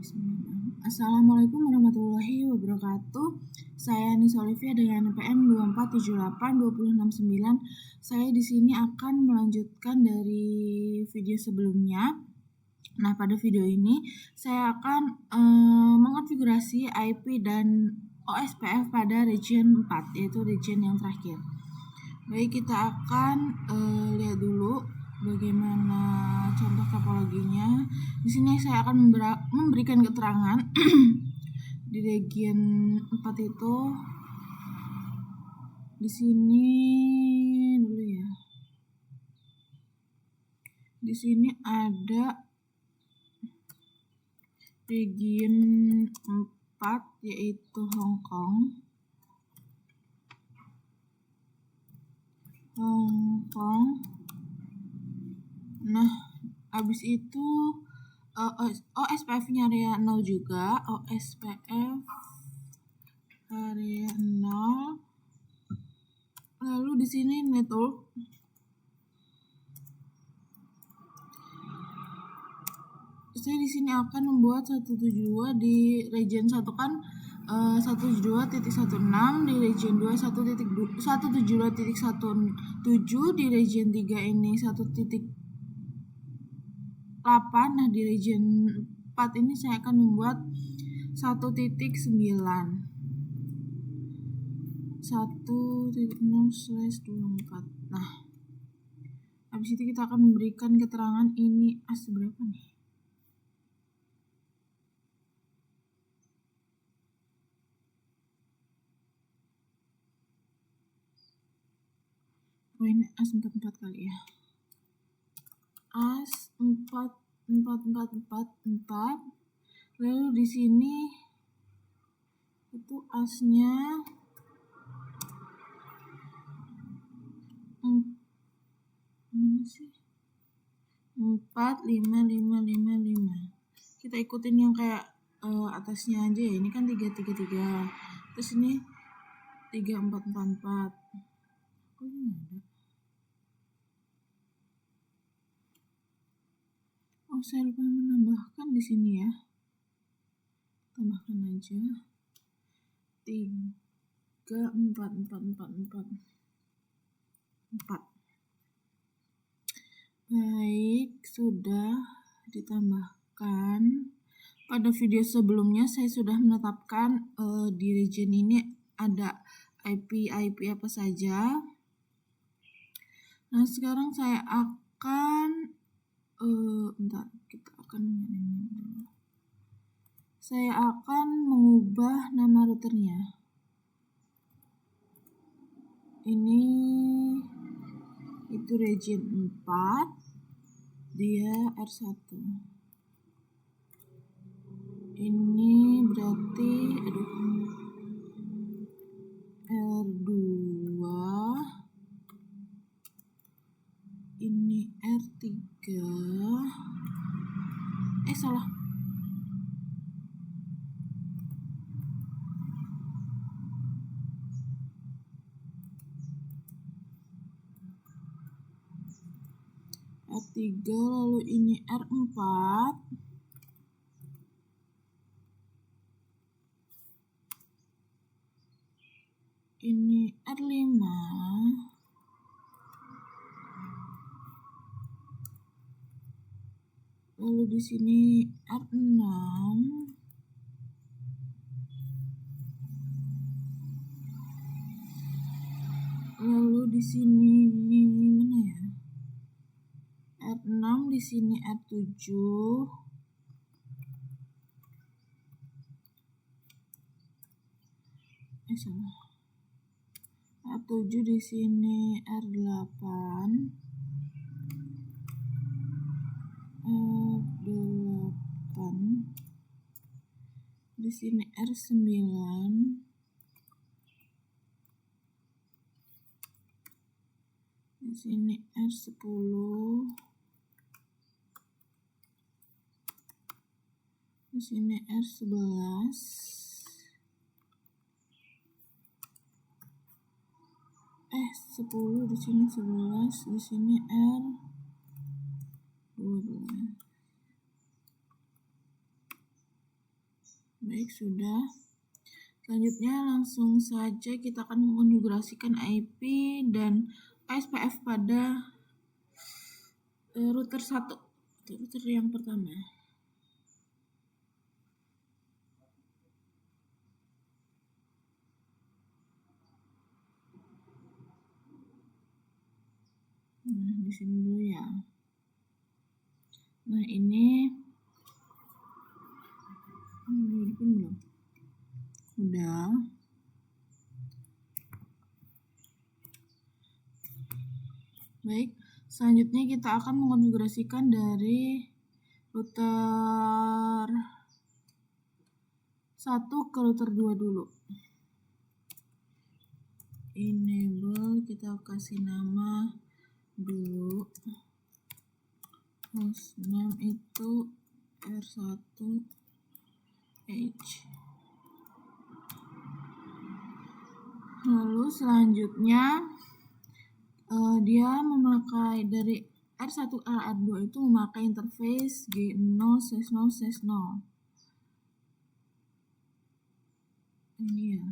Bismillah. Assalamualaikum warahmatullahi wabarakatuh. Saya Nisa Olivia dengan NPM 2478269. Saya di sini akan melanjutkan dari video sebelumnya. Nah, pada video ini saya akan mengonfigurasi IP dan OSPF pada region 4, yaitu region yang terakhir. Baik, kita akan lihat dulu bagaimana contoh topologinya. Di sini saya akan memberikan keterangan di region 4 itu. Di sini dulu ya. Di sini ada region 4 yaitu Hong Kong. Nah, habis itu OSPF-nya area 0 juga, OSPF area 0. Lalu di sini network. Saya di sini akan membuat 172 di region 1 kan 172.16, di region 2 172.17, di region 3 ini 1.8. Nah, di region 4 ini saya akan membuat 1.9. 1.0/24. Nah, habis itu kita akan memberikan keterangan ini as berapa nih? Oh, ini as 44 kali ya. As 4. Lalu di sini itu asnya mana sih? 4, 5. Kita ikutin yang kayak atasnya aja ya. Ini kan 3. Terus ini 3, 4. Oh, ini ada. Oh, saya lupa menambahkan di sini ya. Tambahkan aja 3, 4. Baik, sudah ditambahkan. Pada video sebelumnya saya sudah menetapkan di region ini ada IP apa saja. Nah, sekarang saya akan saya akan mengubah nama routernya. Ini itu region 4, dia R1. Ini berarti R2. Ini R3. Salah. R3, lalu ini R4. Ini R5. Lalu di sini R6. Lalu di sini mana ya? R6, di sini R7. Salah. R7 di sini R8. Di sini R9. Di sini R10. Di sini R11. Di sini 11, di sini R12. Baik, sudah. Selanjutnya langsung saja kita akan mengonfigurasikan IP dan OSPF pada router 1, router yang pertama. Nah, di sini dulu ya. Nah, ini belum. Udah. Baik, selanjutnya kita akan mengonfigurasikan dari router 1 ke router 2 dulu. Enable, kita kasih nama dulu. Hostname itu R1H. Lalu selanjutnya dia memakai dari R1 ke R2 itu memakai interface G0/0/0. Ini ya.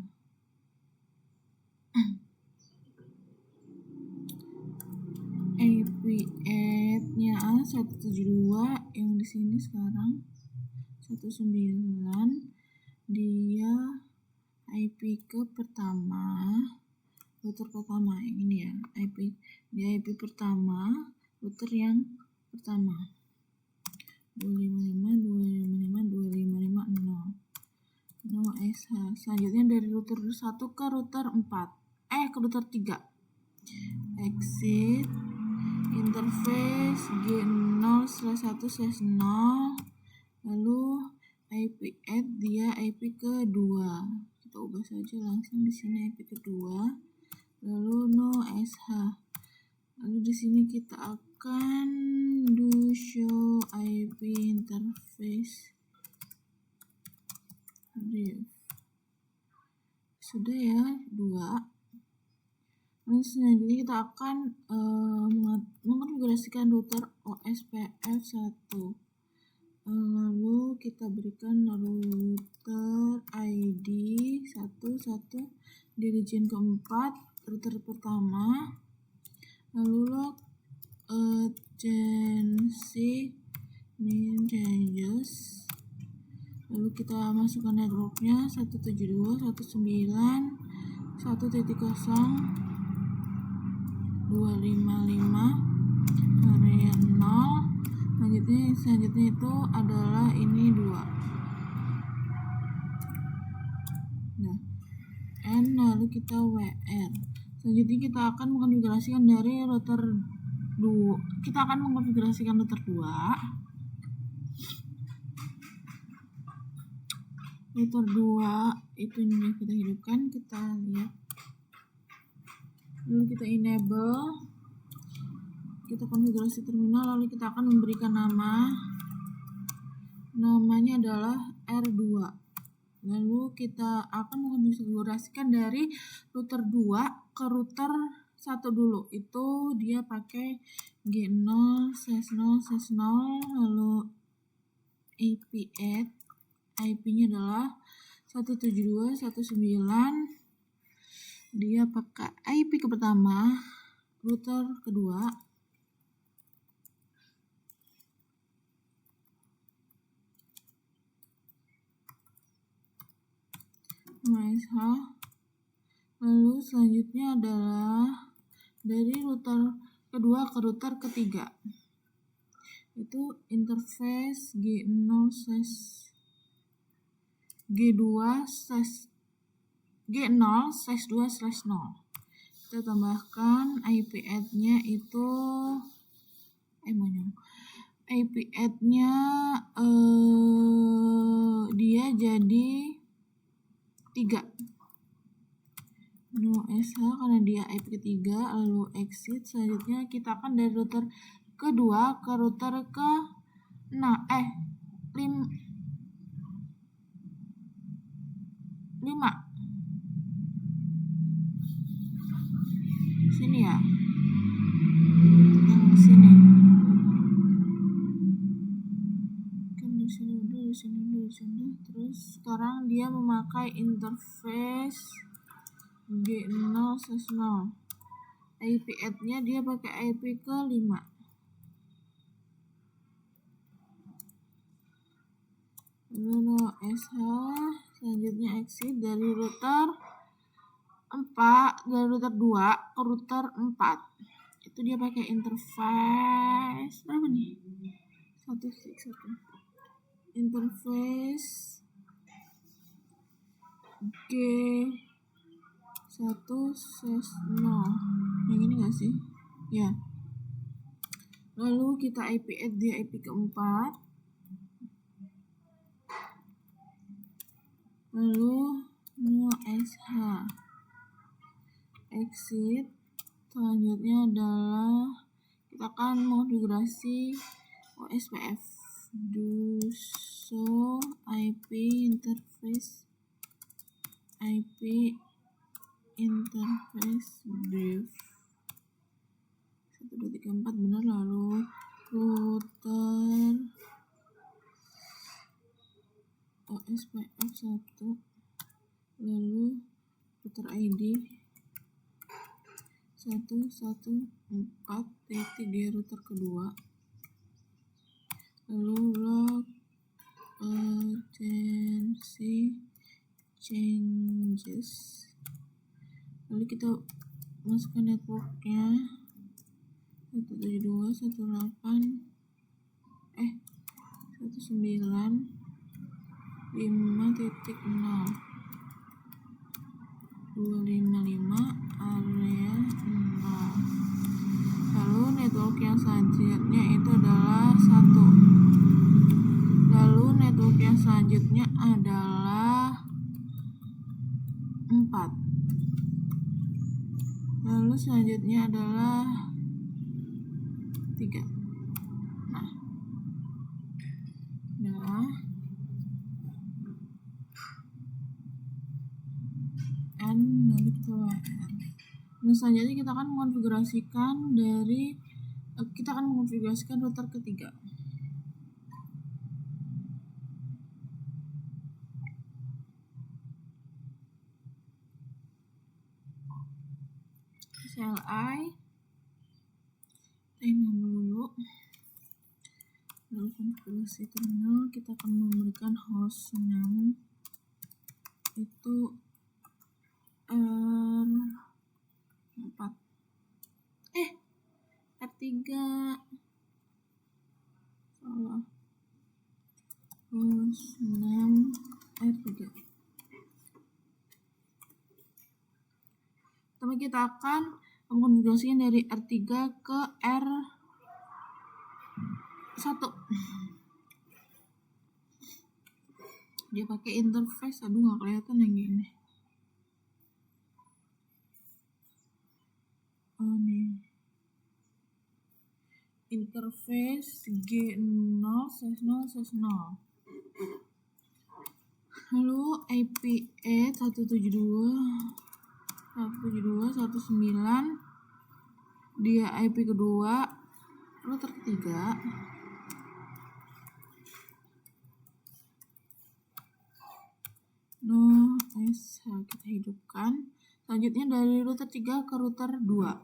IP add-nya 172 yang di sini sekarang 19, dia IP ke pertama, router pertama yang ini ya, IP pertama, router yang pertama 255.255.255.0 no SH. Selanjutnya dari router 1 ke router 4 ke router 3 exit interface G0/1/0, lalu IP add dia IP kedua, kita ubah saja langsung di sini IP kedua, lalu no SH. Lalu di sini kita akan do show IP interface ref. Sudah ya, 2. Lalu selanjutnya kita akan mengonfigurasikan router OSPF 1. Lalu kita berikan router ID 11 di region keempat, router pertama, lalu log agency min changes, lalu kita masukkan networknya 172.168.1.0.255 area 0. Selanjutnya itu adalah ini 2. Nah, N lalu kita WR. Selanjutnya kita akan mengonfigurasikan dari router 2. Kita akan mengonfigurasikan router 2. Router 2 itu yang kita hidupkan, kita lihat. Lalu kita enable, kita konfigurasi terminal, lalu kita akan memberikan namanya adalah R2. Lalu kita akan mengonfigurasikan dari router 2 ke router 1 dulu, itu dia pakai G0/0/0, lalu IP add, IP-nya adalah 172.168, dia pakai IP ke pertama, router kedua, SH. Lalu selanjutnya adalah dari router kedua ke router ketiga, itu interface G0/2/0. Kita tambahkan IP add-nya itu IP add-nya dia jadi 3. No SH karena dia IP ketiga, lalu exit. Selanjutnya kita akan dari router kedua ke router ke 5. Sini ya. Yang sini. Kan di Terus sekarang dia memakai interface G0/0. IP add-nya dia pakai IP ke 5. Lalu SH, selanjutnya exit dari router 2 ke router 4. Itu dia pakai interface berapa nih? 1 interface G1/0. Yang ini enggak sih? Ya. Lalu kita IP add di IP keempat. Lalu no SH. Exit. Selanjutnya adalah kita akan mengonfigurasi OSPF. Do show IP interface brief 1, 2, 3, 4 benar. Lalu router OSPF 1, lalu router ID 114 titik di router kedua, lalu log agency changes, lalu kita masukkan networknya 192.168.19.5.0 255 area 0. Lalu network yang selanjutnya itu adalah 1. Lalu network yang selanjutnya adalah 4. Lalu selanjutnya adalah 3. Lalu kita WR. Nah, selanjutnya kita akan mengonfigurasikan router ketiga. CLI ini dulu. Lalu konfigurasi terminal, kita akan memberikan host name itu R4 R3 salah, host name R3. Pertama kita akan mengkonfigurasikan dari R3 ke R1. Dia pakai interface, nggak kelihatan yang gini. Nih. Interface G0/0/0. Lalu IP add 172.172.169. Dia IP kedua, router ketiga. No SH kita hidupkan. Selanjutnya dari router 3 ke router 2.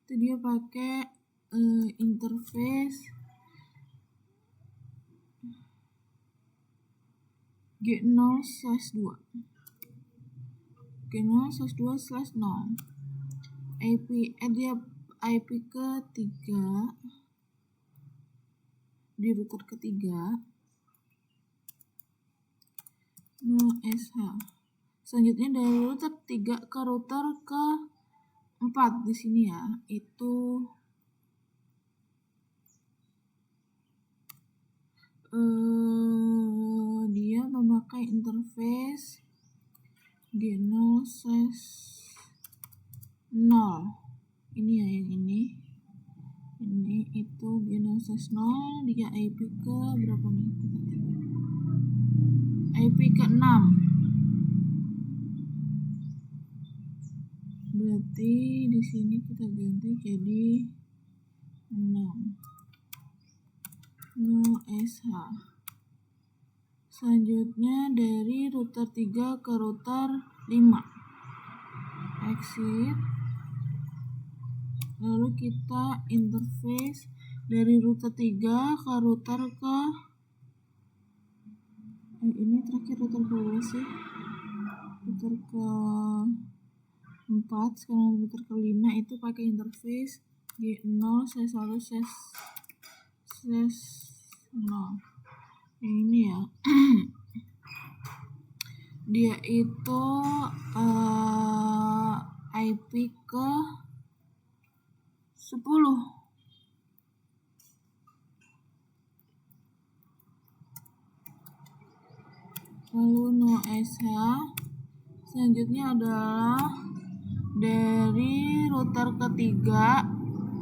Itu dia pakai interface G0/2. G0/2/0. IP dia IP ketiga di router ketiga. No SH. Selanjutnya dari router 3 ke router ke 4 di sini ya, itu dia memakai interface G0/0. Ini ya, yang ini itu G0/0. Dia IP ke berapa nih? Kita lihat. IP ke 6. Berarti di sini kita ganti jadi 6. no SH. Selanjutnya dari router 3 ke router 5. Exit. Lalu kita interface dari router 3 ke router ke ini terakhir router ke berapa sih? Router ke 4, sekarang router ke 5 itu pakai interface G0/1/0. Ini ya. Dia itu IP ke 10. Lalu no SH. Selanjutnya adalah dari router ketiga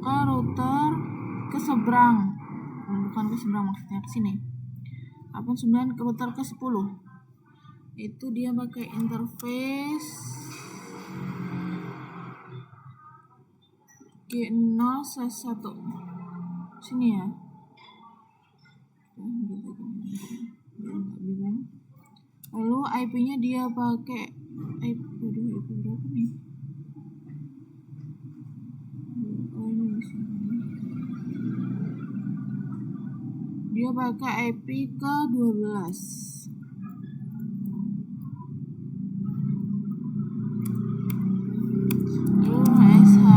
ke router ke seberang. Bukan ke seberang, maksudnya ke sini. 89 ke router ke 10. Itu dia pakai interface G0/1. Sini ya. Lalu IP-nya dia pakai IP berapa nih? Oh, ini di sini. Dia pakai IP ke 12. Lalu SH.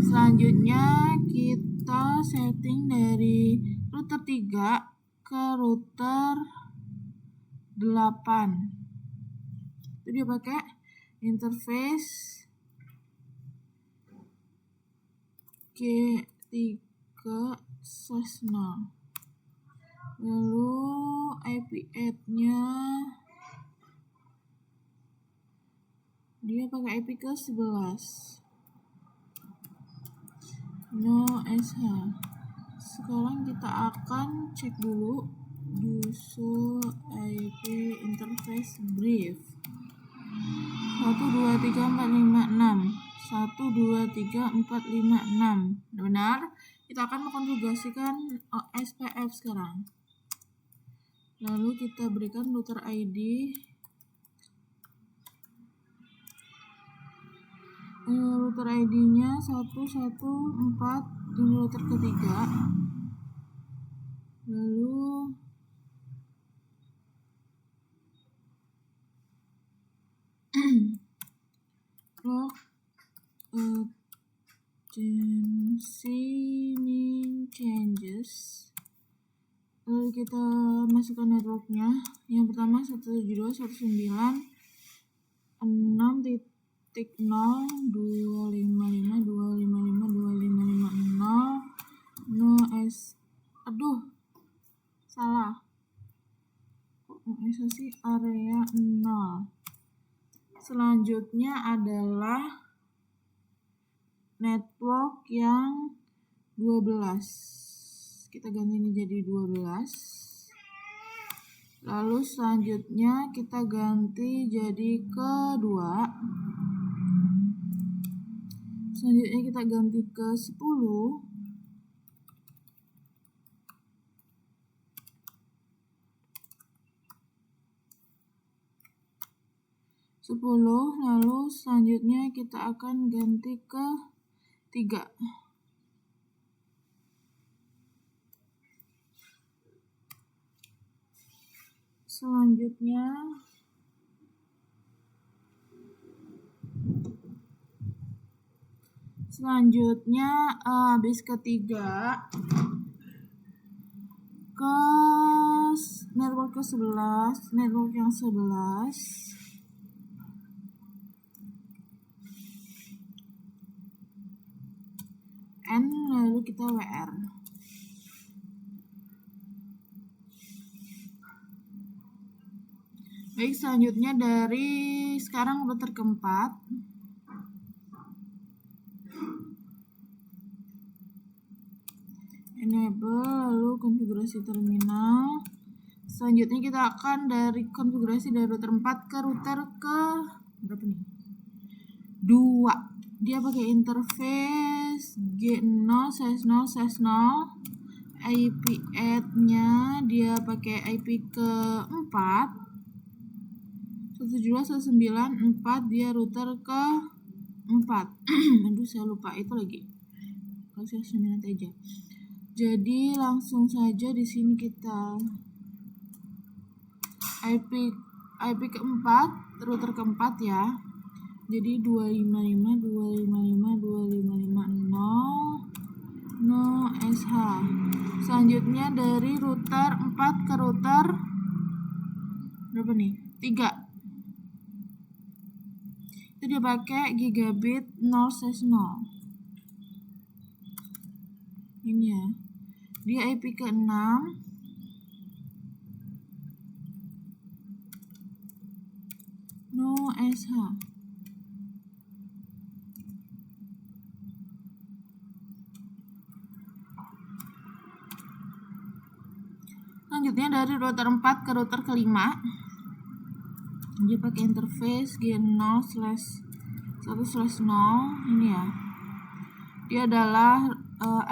Selanjutnya kita setting dari router 3 ke router 8. Itu dia pakai interface G3/0. Lalu IP add-nya dia pakai IP ke 11. No SH. Sekarang kita akan cek dulu user IP interface brief 1234566. 1234566. Benar? Kita akan mengkonfigurasikan SPF sekarang. Lalu kita berikan router ID. Router ID-nya 114. Ini router ketiga. Lalu log agency name changes. Lalu kita masukkan networknya. Yang pertama 172.169.255.255.255.255.0. No S. Aduh, salah. Kok no S sih? Area 0. Selanjutnya adalah network yang 12. Kita ganti ini jadi 12. Lalu selanjutnya kita ganti jadi kedua. Selanjutnya kita ganti ke 10. Lalu selanjutnya kita akan ganti ke 3. Selanjutnya habis ketiga ke network ke 11, network yang 11. N, lalu kita WR. Baik, selanjutnya dari sekarang router keempat. Enable, lalu konfigurasi terminal. Selanjutnya kita akan dari konfigurasi dari router 4 ke router ke berapa nih? 2. Dia pakai interface G0/0/0 IP add-nya dia pakai IP ke 4 172.168, dia router ke 4. Aduh, saya lupa itu lagi. Kalau saya 9 aja. Jadi langsung saja di sini kita IP keempat, router keempat ya. Jadi 255.255.255.0 no SH. Selanjutnya dari router 4 ke router berapa nih? 3. Itu dia pakai gigabit 0/0. Ini ya. Dia IP ke 6. No SH. Selanjutnya dari router 4 ke router ke-5. Dia pakai interface G0/1/0. Ini ya. Dia adalah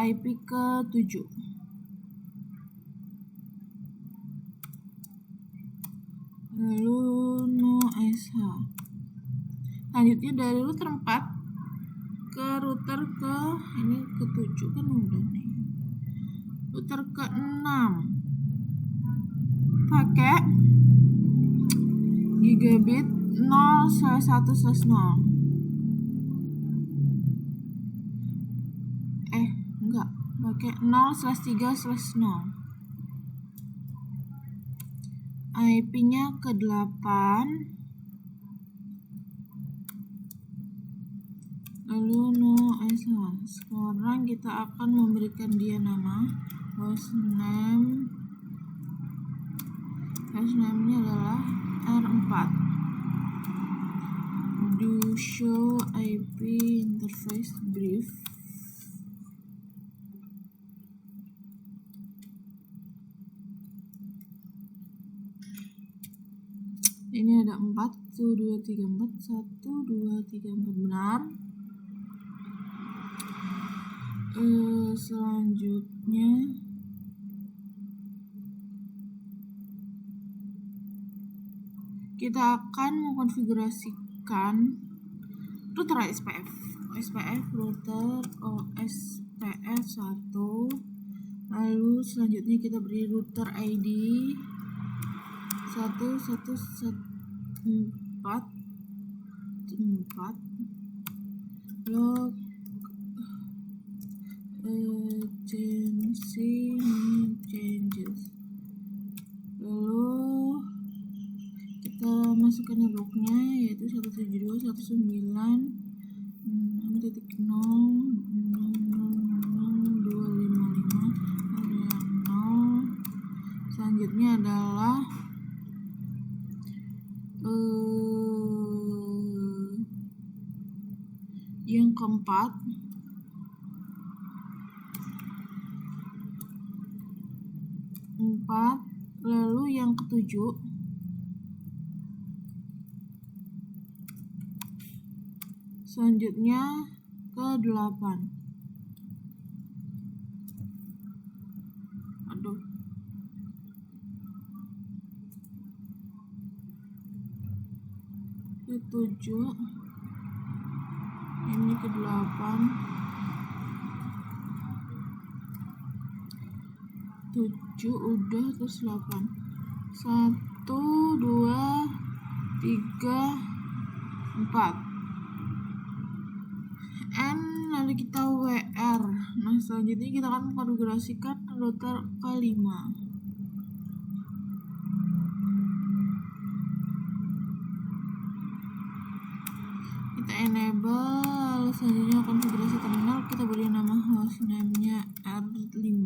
IP ke 7. Lalu no SH. Selanjutnya dari router 4 ke router ke ini ke 7 kan udah nih. Router ke 6 pakai gigabit 0/1/0. Enggak, pakai 0/3/0. IP-nya ke 8. Lalu no SH. Sekarang kita akan memberikan dia nama hostname. Hostname-nya adalah R4. Do show IP interface brief. Ini ada 4, 1, 2, 3, 4, 1, 2, 3, 4 benar. Selanjutnya kita akan mengkonfigurasikan router OSPF router OSPF 1. Lalu selanjutnya kita beri router ID 1114 log agency changes. Lalu kita masukkan lognya yaitu 172.169.0.255.0. Selanjutnya adalah yang keempat lalu yang ketujuh selanjutnya ke 8. Ke 7, ini ke 8, 7 udah, terus 8, 1, 2, 3, 4 N, lalu kita WR. Nah, selanjutnya kita akan mengkonfigurasikan router ke-5. Kita enable. Selanjutnya konfigurasi terminal, kita beri nama hostname-nya R5.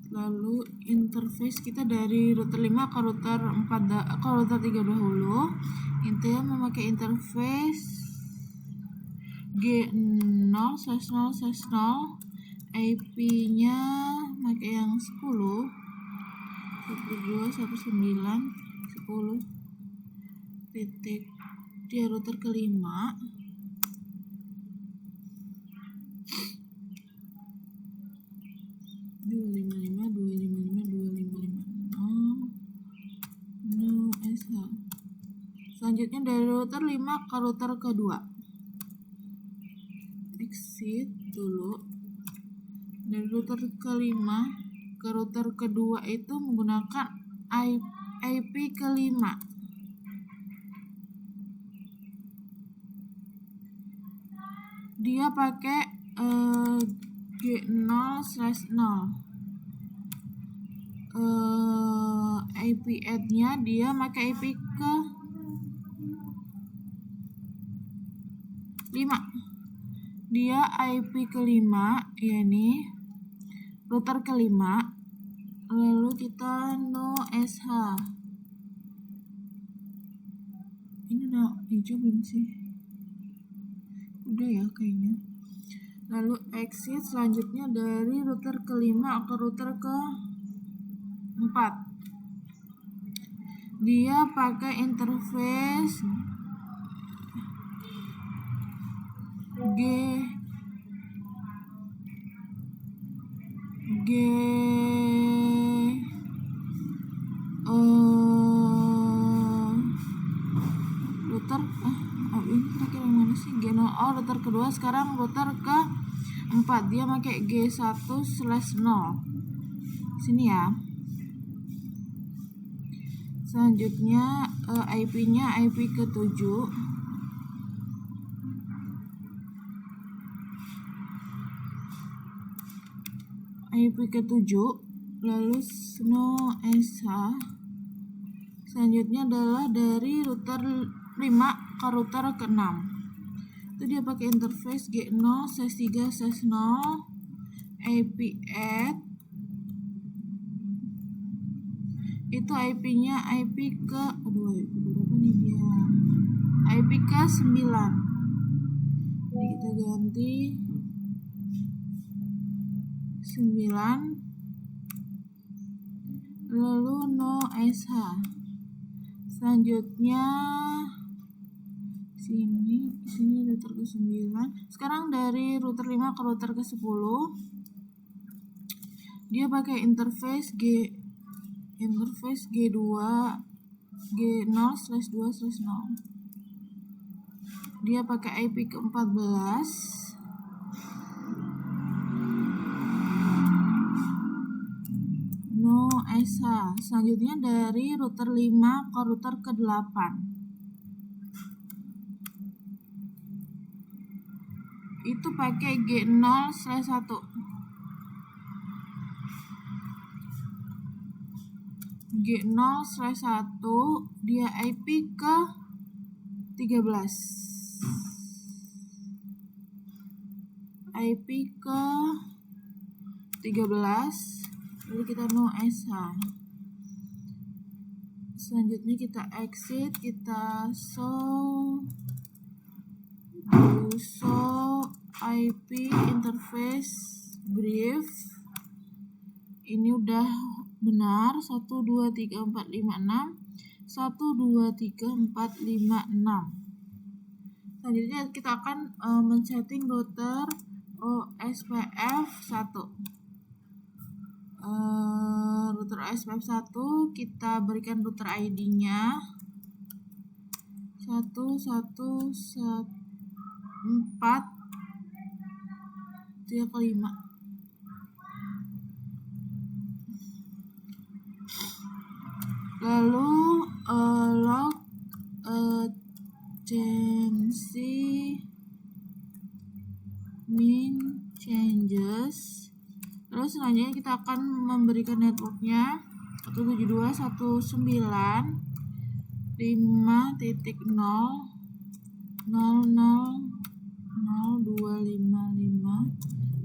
Lalu interface kita dari router 5 ke router 4 ke router 3 dahulu. Intinya memakai interface G0/0/0. IP-nya pakai yang 10 121.9.10 titik. Dia router ke-5. Selanjutnya dari router 5 ke router kedua. Exit dulu. Dari router ke-5 ke router kedua itu menggunakan IP ke-5. Dia pakai G0/0. IP add-nya dia pakai IP ke 5. Dia IP ke-5, yakni router ke-5. Lalu kita no SH. Ini udah hijau belum sih? Udah ya kayaknya. Lalu exit selanjutnya dari router ke-5 ke router ke-4. Dia pakai interface router ini pakai yang mana sih? Router kedua, sekarang router ke-4 dia pakai G1/0. Sini ya. Selanjutnya IP-nya IP ke-7. IP ke-7, lalu no SH. Selanjutnya adalah dari router 5 ke router ke-6. Itu dia pakai interface G0/3/0 IP add. Itu IP-nya IP ke berapa nih dia? IP ke 9. Jadi kita ganti 9. Lalu no SH. Selanjutnya sini router ke 9. Sekarang dari router 5 ke router ke 10. Dia pakai interface G2 G0/2/0. Dia pakai IP ke 14. No SH. Selanjutnya dari router 5 ke router ke 8. Itu pakai G0/1. G0/1 dia IP ke 13. IP ke 13. Lalu kita no SH. Selanjutnya kita exit, kita show IP interface brief. Ini udah benar 1 2 3 4 5 6 1 2 3 4 5 6. Selanjutnya kita akan men-setting router OSPF 1. Router OSPF 1 kita berikan router ID-nya 1114 lalu log min changes. Lalu selanjutnya kita akan memberikan networknya 172.168.0.0.0.255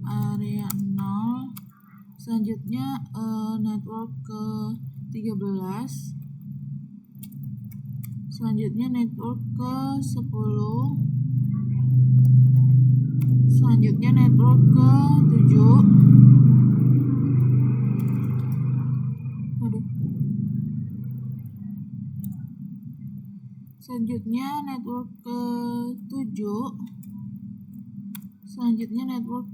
area 0. Selanjutnya network ke 13. Selanjutnya network ke 10. Selanjutnya network ke 7. Selanjutnya network ke 7. Selanjutnya network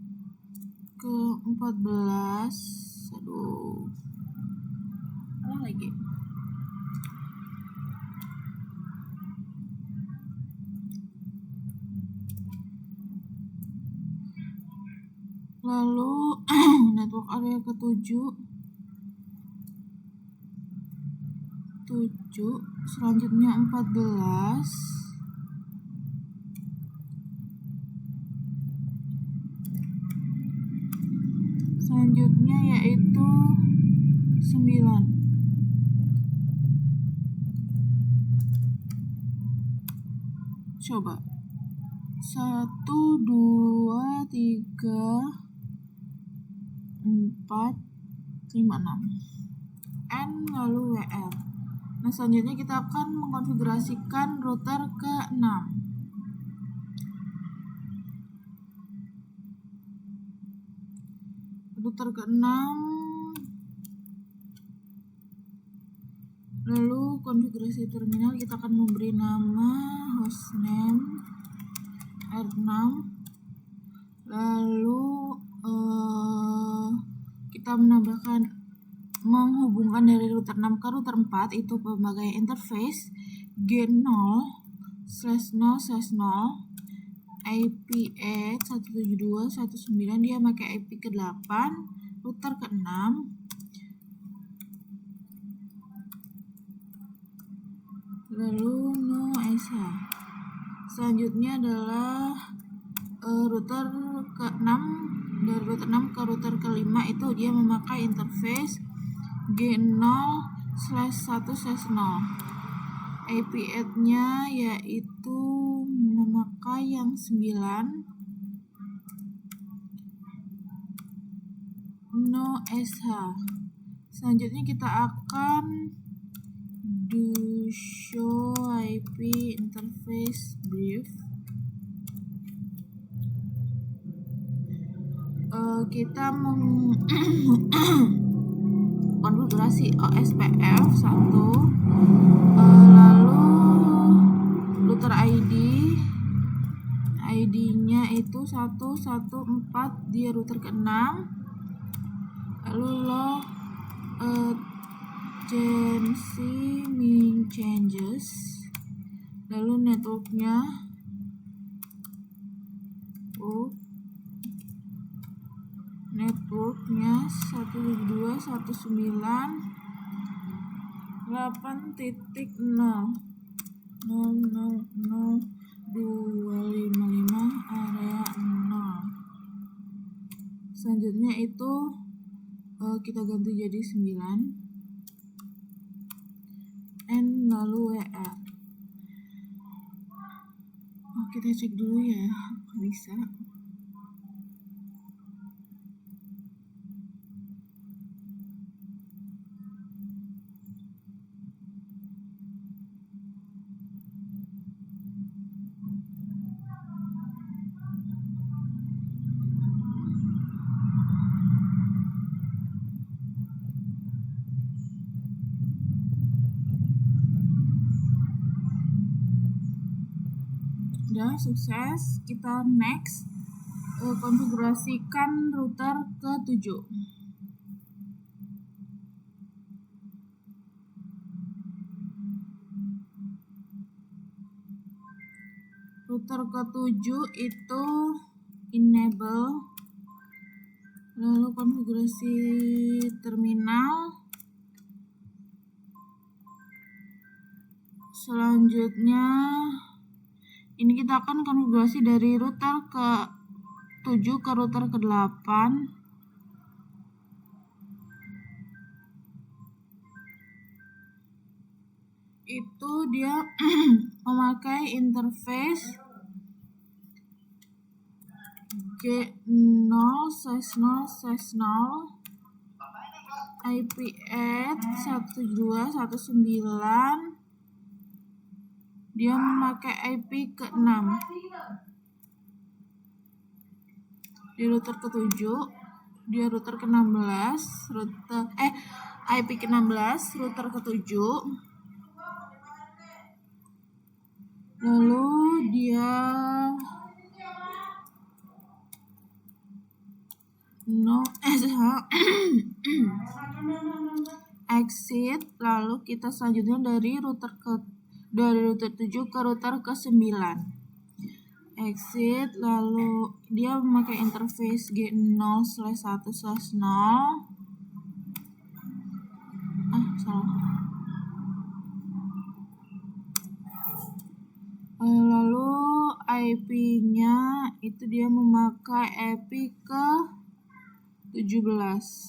ke 14. Lagi. Lalu network area ke-7 selanjutnya 14, selanjutnya yaitu 9. Coba 1, 2, 3, 4, 5, 6 N lalu WR. Nah, selanjutnya kita akan mengkonfigurasikan router ke-6. Router ke-6, lalu konfigurasi terminal kita akan memberi nama hostname R6, lalu kita menghubungkan dari router 6 ke router 4 itu berbagai interface G0/0/0 IP 172.169, dia pakai IP ke-8, router ke-6. Lalu no SH. Selanjutnya adalah router ke-6, dari router 6 ke router ke-5 itu dia memakai interface G0/1/0. IP add-nya yaitu memakai yang 9, no SH. Selanjutnya kita akan do show IP interface brief. Kita konfigurasi OSPF 1, lalu router ID-nya itu 114 di router ke-6, lalu log min changes, lalu networknya networknya 172.168.000.255 area 0. Selanjutnya itu kita ganti jadi 9 N lalu WR. Kita cek dulu ya, bisa. Udah sukses, kita next konfigurasikan router ke-7. Router ke-7 itu enable, lalu konfigurasi terminal. Selanjutnya ini kita akan konfigurasi dari router ke-7 ke router ke-8. Itu dia memakai interface G0/0/0 IP add 172.169. Dia memakai IP ke-6 di router ke-7, dia router ke-16, IP ke-16, router ke-7. Lalu dia no SH exit, lalu kita selanjutnya dari router 7 ke router ke-9. exit, lalu dia memakai interface G0/1/0. Salah. Lalu IP-nya itu dia memakai IP ke 17.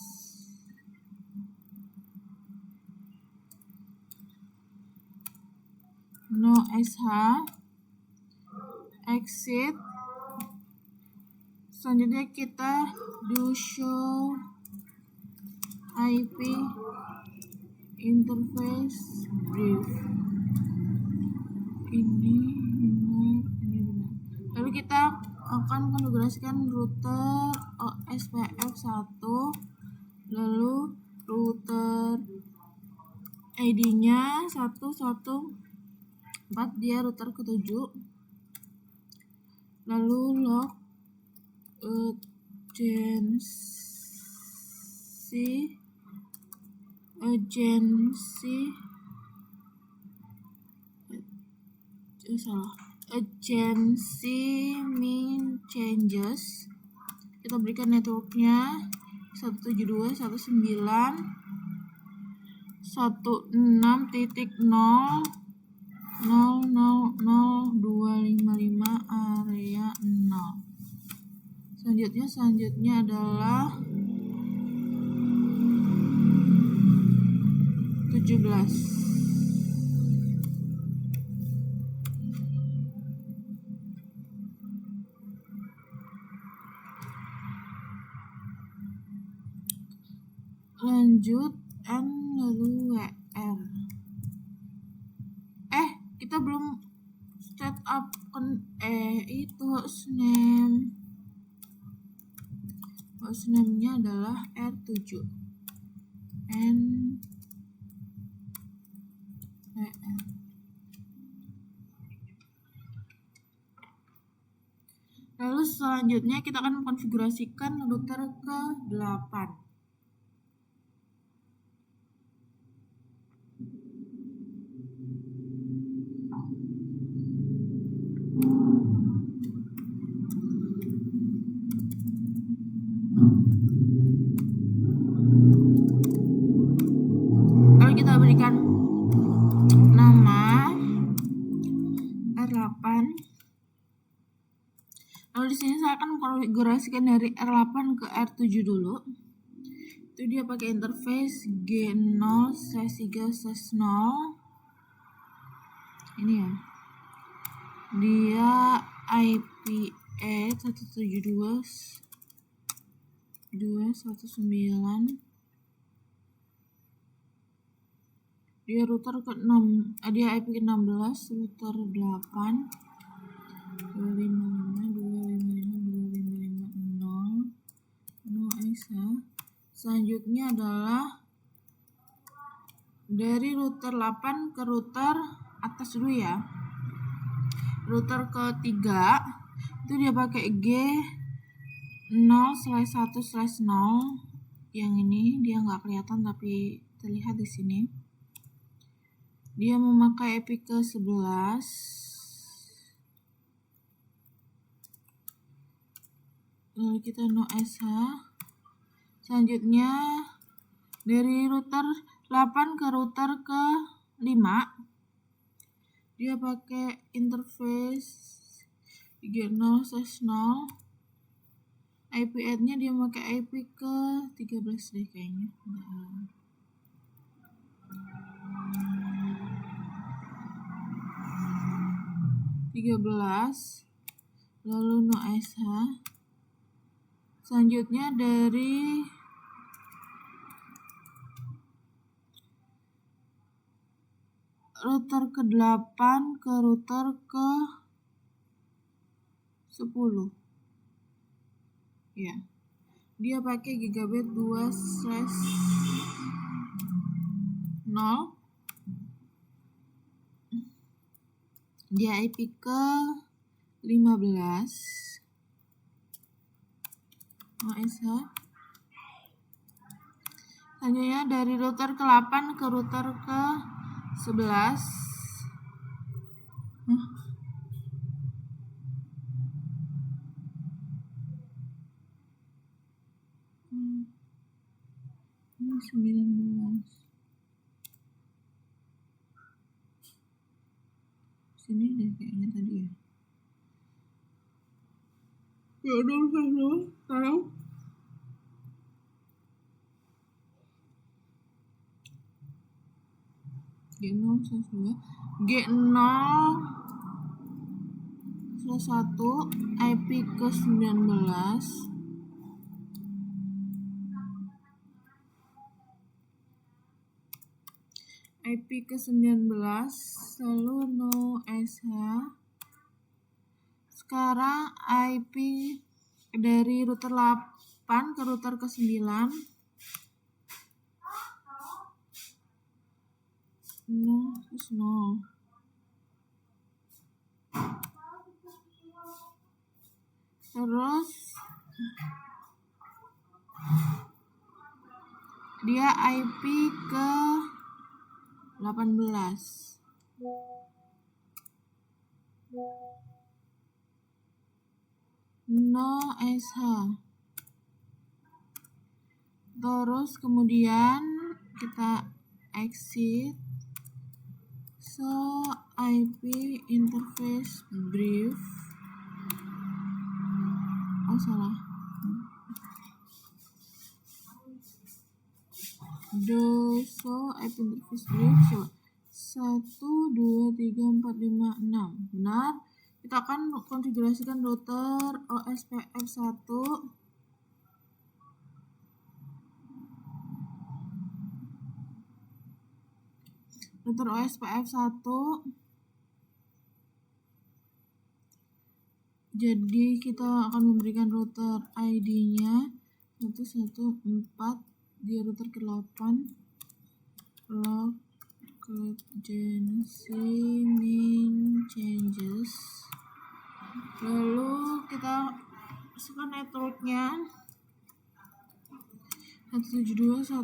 No SH, exit. Selanjutnya kita do show IP interface brief. Ini benar. Lalu kita akan konfigurasikan router OSPF1, lalu router ID-nya 114, dia router ke-7. Lalu log agency mean changes. Kita berikan networknya 172.169.000.255 area 0. Selanjutnya adalah 17. Lanjut N lalu WR. Kita belum setup itu hostname. Hostname-nya adalah R7 N WR. Lalu selanjutnya kita akan mengkonfigurasikan router ke-8. Lalu kita berikan nama R8. Lalu di sini saya akan mengkonfigurasikan dari R8 ke R7 dulu. Itu dia pakai interface G0/3/0. Ini ya. Dia IP 172.169. Dia router ke-6, dia IP ke-16, router 8 255.255.255.0 no SH. Selanjutnya adalah dari router 8 ke router atas dulu ya. Router ke-3 itu dia pakai G0/1/0. Yang ini dia nggak kelihatan tapi terlihat di sini. Dia memakai IP ke-11. Lalu kita no SH. Selanjutnya dari router 8 ke router ke-5 dia pakai interface G0/0. IP add-nya dia pakai IP ke-13 deh kayaknya. 13. Lalu no SH. Selanjutnya dari router ke-8 ke router ke-10. Ya. Dia pakai gigabit 2/0. Dia IP ke-15. OSH. Selanjutnya dari router ke-8 ke router ke-11. 19. Sini deh kayaknya tadi ya. Ya udah sekarang G0 IP ke 19 IP ke 19 lalu no SH. Sekarang IP dari router 8 ke router ke 9 0. Terus dia IP ke 18. No SH. Terus kemudian kita exit. So IP interface brief. Oh salah. So IP interface brief coba 1 2 3 4 5 6. Benar. Kita akan konfigurasikan router OSPF1. Router OSPF1. Jadi kita akan memberikan router ID-nya 114 di router ke-8. Log urgency min changes. Lalu kita masukkan networknya 172.168.13.0.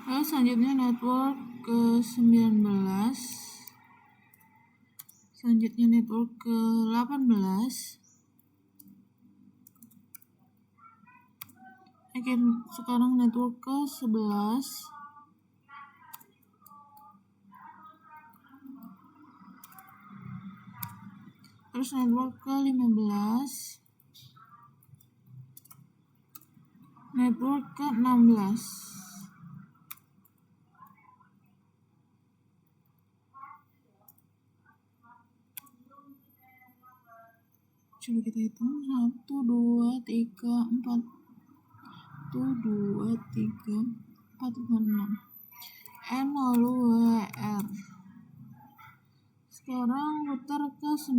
Lalu selanjutnya network ke 19. Selanjutnya network ke 18. Oke, sekarang network ke 11. Terus network ke 15. Network ke 16. Coba kita hitung 1 2 3 4 1 2 3 4 5 6 N lalu WR. Sekarang router ke 9.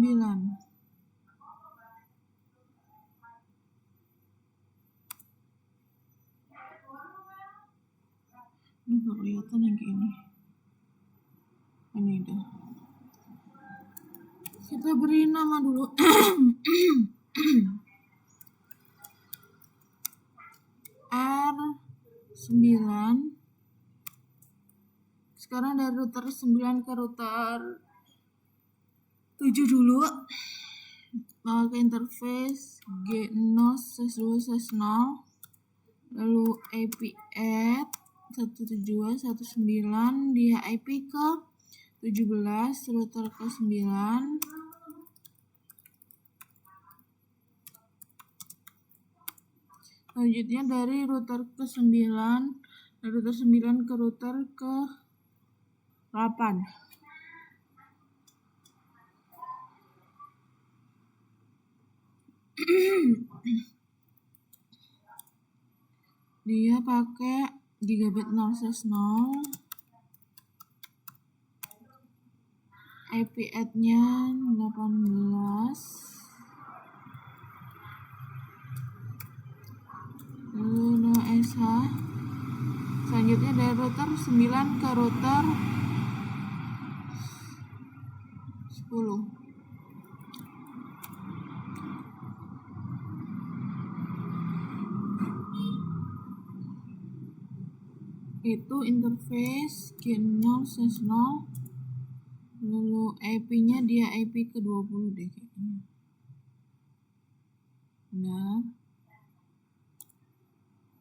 Ini gak kelihatan yang ini. Ini dah. Kita beri nama dulu. R9. Sekarang dari router 9 ke router 7 dulu. Mau ke interface G0/2/0. Lalu IP add 172.169. Dia IP ke 17, router ke 9. Selanjutnya dari router ke 9, dari router 9 ke router ke 8. Dia pakai gigabit 0/0. IP add-nya 18. Lalu no SH. Selanjutnya dari router 9 ke router 10. itu interface G0/0, lalu IP-nya dia IP ke-20 deh kayaknya. Benar.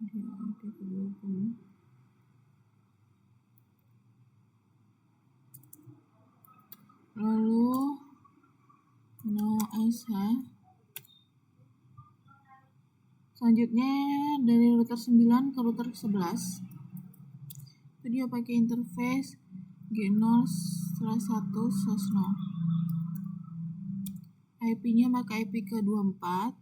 Dia IP ke-20. Lalu no SH. Selanjutnya dari router 9 ke router 11. Itu dia pakai interface G0/1/0. IP-nya pakai IP ke-24.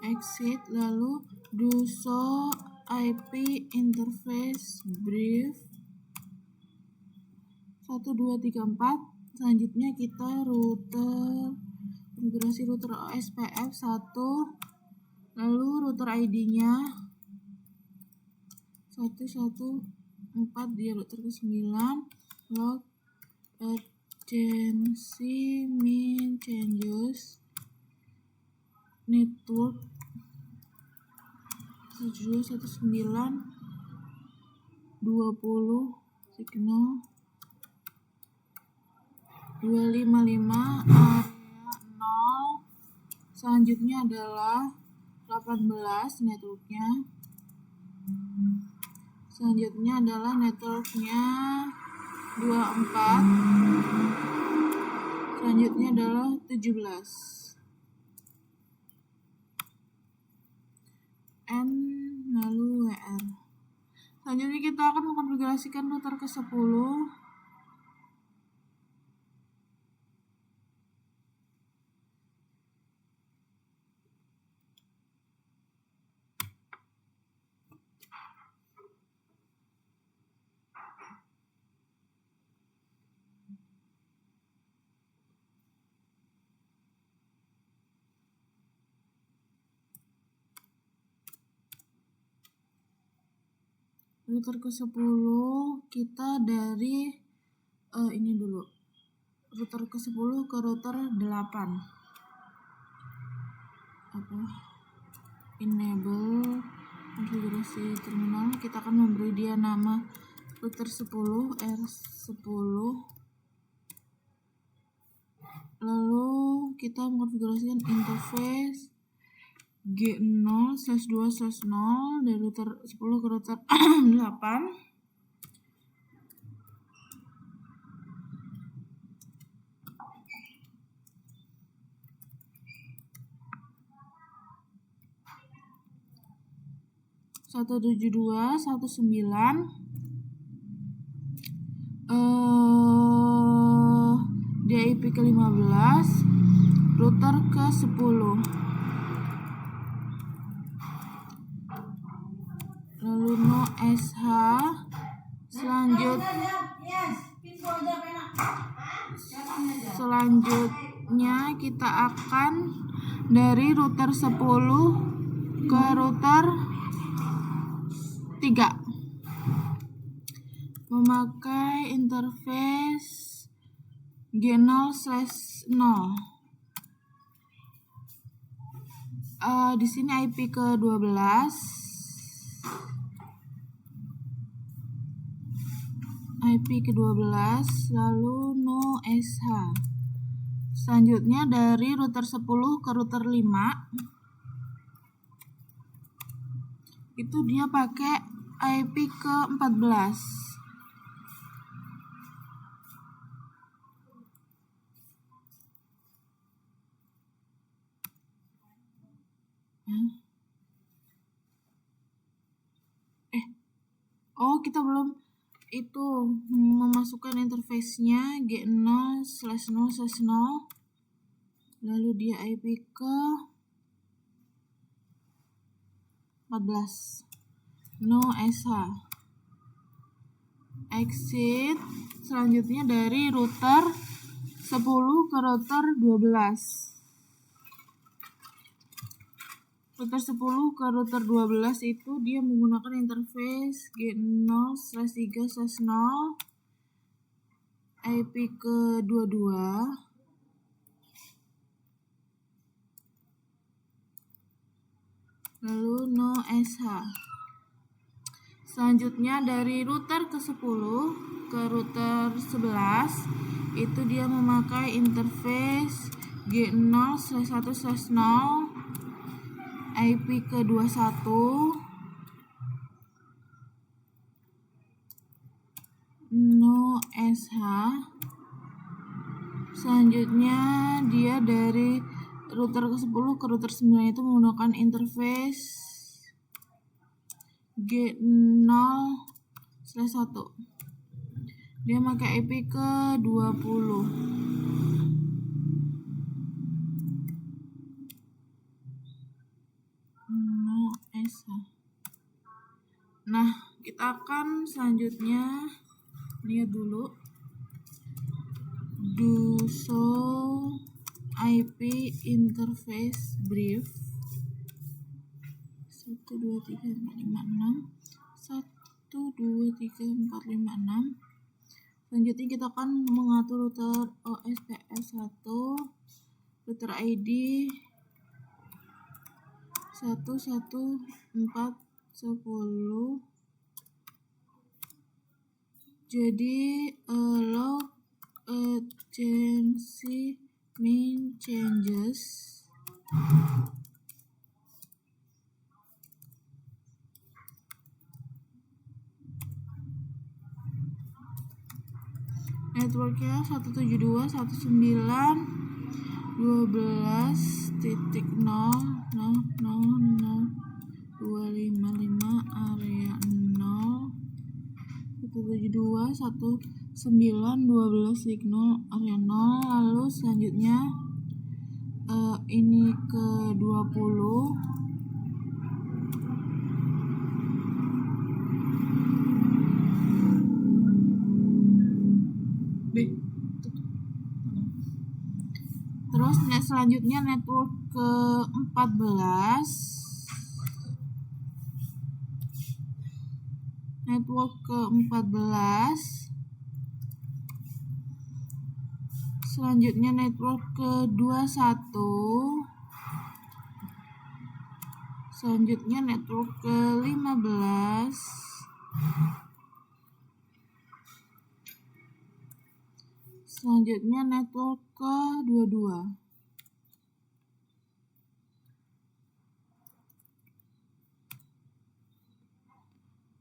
Exit, lalu do show IP interface brief 1 2 3 4. Selanjutnya kita konfigurasi router OSPF 1, lalu router ID-nya 114, dia router ke-9, log urgency mean changes network 721920 signal 255 area 0. Selanjutnya adalah 18 networknya. Selanjutnya adalah networknya 24. Selanjutnya adalah 17. N lalu WR. Selanjutnya kita akan mengkonfigurasikan router ke-10. Router ke-10 kita dari ini dulu. Router ke-10 ke router 8. Enable konfigurasi terminal. Kita akan memberi dia nama router 10 R10. Lalu kita mengkonfigurasikan interface G0/2/0 dari router 10 ke router 8. Satu 7219 DIP ke-15, router ke-10. Lalu no SH. Selanjutnya kita akan dari router 10 ke router 3 memakai interface G0/0. Di sini IP ke-12. IP ke-12, lalu no SH. Selanjutnya dari router 10 ke router 5. Itu dia pakai IP ke-14. Kita belum itu memasukkan interface-nya G0/0/0. Lalu dia IP ke 14. No SH. Exit. Selanjutnya dari router 10 ke router 12. Router 10 ke router 12 itu dia menggunakan interface G0/3/0 IP ke 22. lalu no SH. Selanjutnya dari router ke-10 ke router 11 itu dia memakai interface G0/1/0 IP ke-21 no SH. Selanjutnya dia dari router ke-10 ke router 9 itu menggunakan interface G0/1. Dia pakai IP ke-20 no SH. Nah, kita akan selanjutnya lihat dulu do show IP interface brief 1 2 3 4 5 6 1 2 3 4 5 6. Selanjutnya kita akan mengatur router OSPF1 router ID 11410. Jadi log agency main changes networknya 172.169.0.0.0.255 area 0 172.169.12 signal area 0. Lalu selanjutnya ini ke 20 terus selanjutnya network ke 14 selanjutnya network ke 21 selanjutnya network ke 15 selanjutnya network ke 22.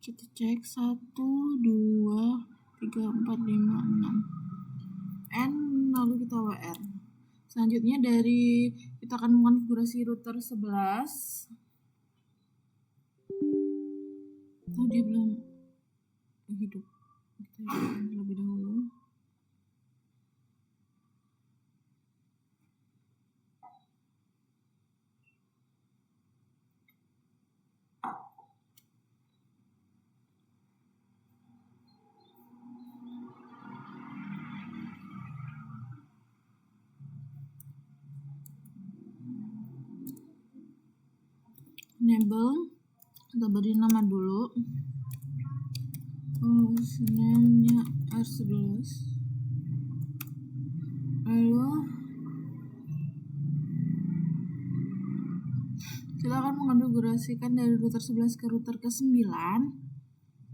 Kita cek 1 2 3 4 5 6 N lalu kita WR. Selanjutnya dari kita akan mengonfigurasi router 11. Dia belum hidup, kita hidupkan terlebih dahulu. Enable, kita beri nama dulu. Namanya R11. Lalu kita akan mengonfigurasikan dari router 11 ke router ke 9.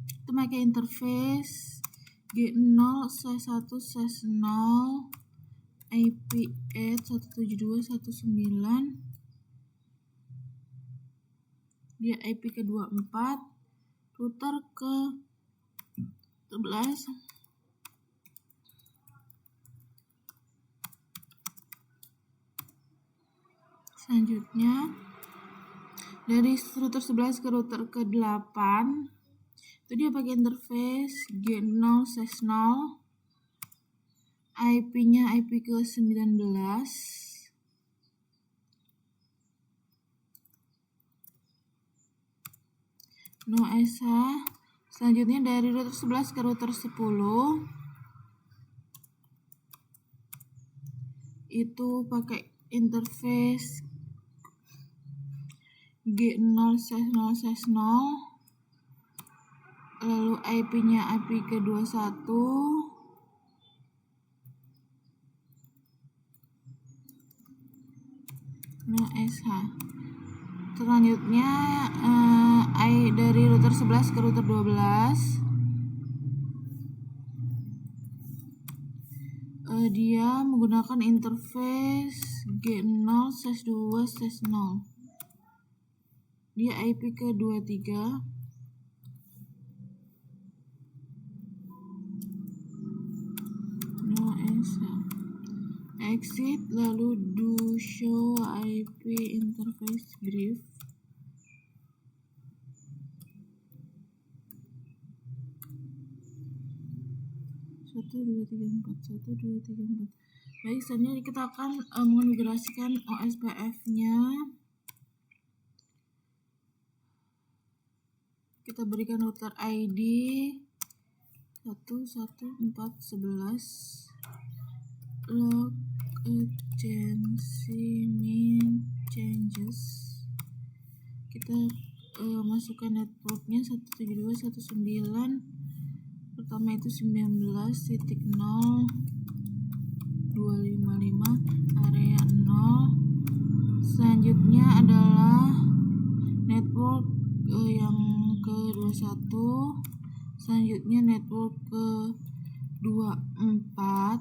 Kita pakai interface G0/1/0 IP at 172.169. Dia IP ke 24, router ke 11. Selanjutnya dari router 11 ke router ke 8 itu dia pakai interface G0/0, IP-nya IP ke 19. No SH. Selanjutnya dari router 11 ke router 10 itu pakai interface G0/0/0, lalu IP-nya IP ke 21, no SH. Selanjutnya dari router 11 ke router 12, dia menggunakan interface G0/2/0. Dia IP ke 23. No answer. Exit, lalu do show IP interface brief. Satu dua tiga empat. Baik, selanjutnya kita akan mengonfigurasikan OSPF-nya. Kita berikan router ID 11411, log agency min changes. Kita masukkan networknya 172.1.9. Pertama itu 19.0.255 area 0. Selanjutnya adalah network yang ke 21. Selanjutnya network ke 24.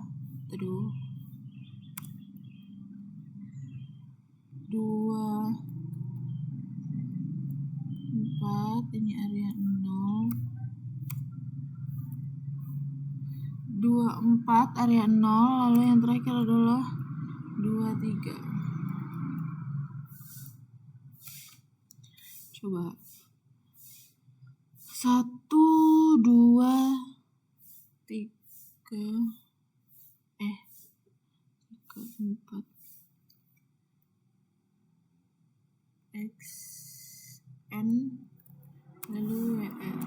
24 ini area 0. 24 area 0, lalu yang terakhir adalah 23. Coba 1 2 3 4 XN lalu WR.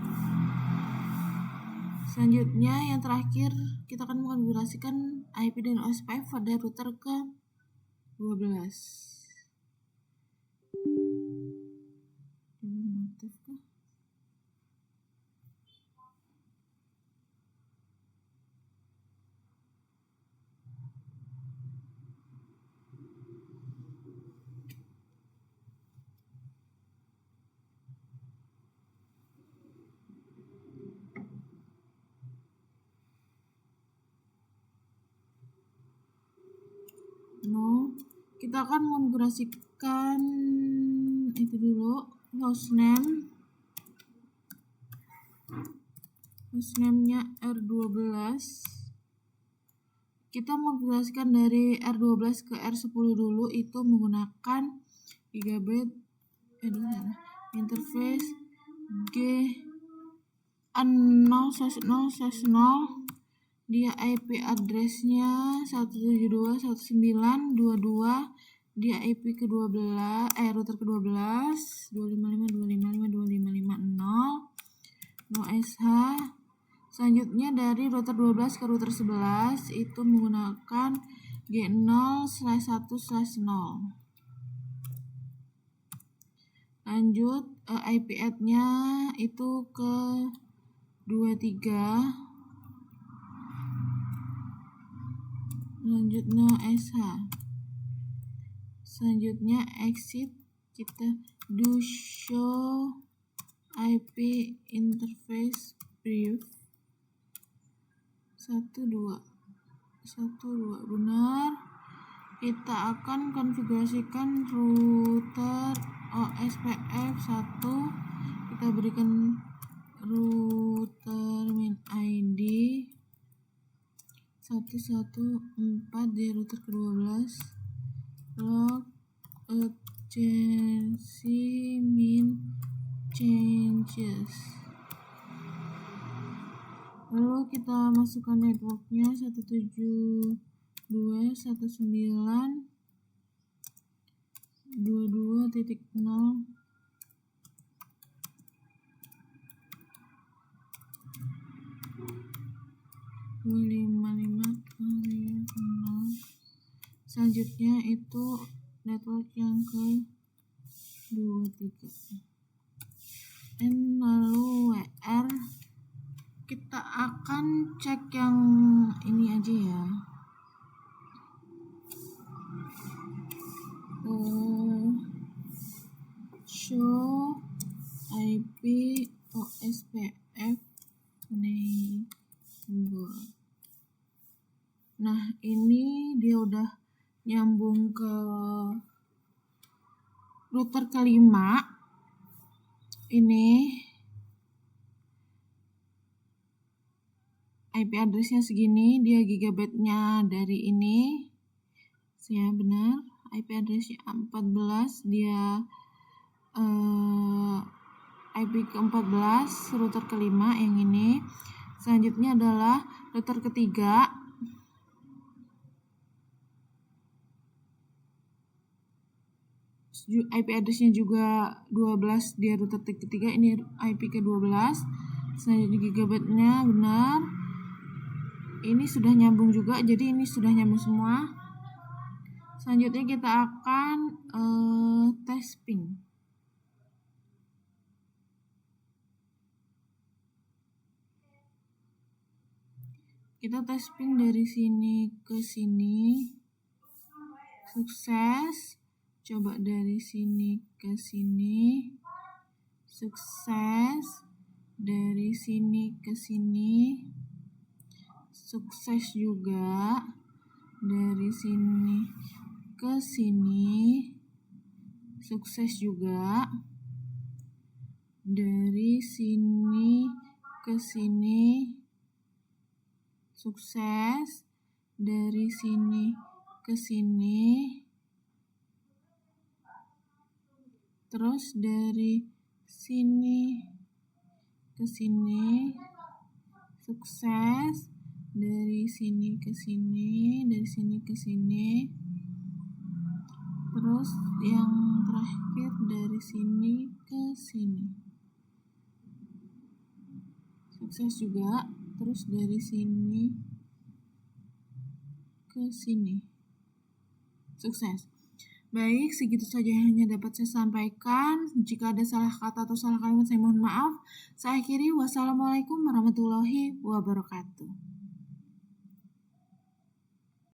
Selanjutnya yang terakhir kita akan mengonfigurasikan IP dan OSPF pada router ke 12. Kita akan mengonfigurasikan itu dulu, hostname-nya R12. Kita mengonfigurasikan dari R12 ke R10 dulu, itu menggunakan gigabit interface G0/0/0. Dia IP address-nya 172.1.9.22. Dia IP ke 12, router ke 12 255.255.255.0. No SH. Selanjutnya dari router 12 ke router 11 itu menggunakan G0/1/0. Lanjut IP add-nya itu ke 23. Lanjut no SH. Selanjutnya exit, kita do show IP interface brief 12 benar. Kita akan konfigurasikan router OSPF 1. Kita berikan router main ID 114 di router ke-12, log agency min changes. Lalu kita masukkan networknya 172.1.22.0. Selanjutnya itu network yang ke 23. N lalu WR. Kita akan cek yang ini aja ya. show IP OSPF neighbor. Nah, ini dia udah nyambung ke router kelima. Ini IP addressnya segini, dia gigabitnya dari ini. Ya benar, IP addressnya 14, dia IP ke-14, router kelima yang ini. Selanjutnya adalah router ketiga. IP addressnya juga 12, dia router ketiga, ini IP ke-12. Selanjutnya gigabitnya benar. Ini sudah nyambung juga, jadi ini sudah nyambung semua. Selanjutnya kita akan tes ping. Kita tes ping dari sini ke sini. Sukses. Coba dari sini ke sini. Sukses. Dari sini ke sini. Sukses juga. Dari sini ke sini. Sukses juga. Dari sini ke sini. Sukses. Dari sini ke sini. Terus dari sini ke sini. Sukses. Dari sini ke sini. Dari sini ke sini. Terus yang terakhir dari sini ke sini. Sukses juga. Terus dari sini ke sini. Sukses. Baik, segitu saja yang hanya dapat saya sampaikan. Jika ada salah kata atau salah kalimat, saya mohon maaf. Saya akhiri. Wassalamualaikum warahmatullahi wabarakatuh.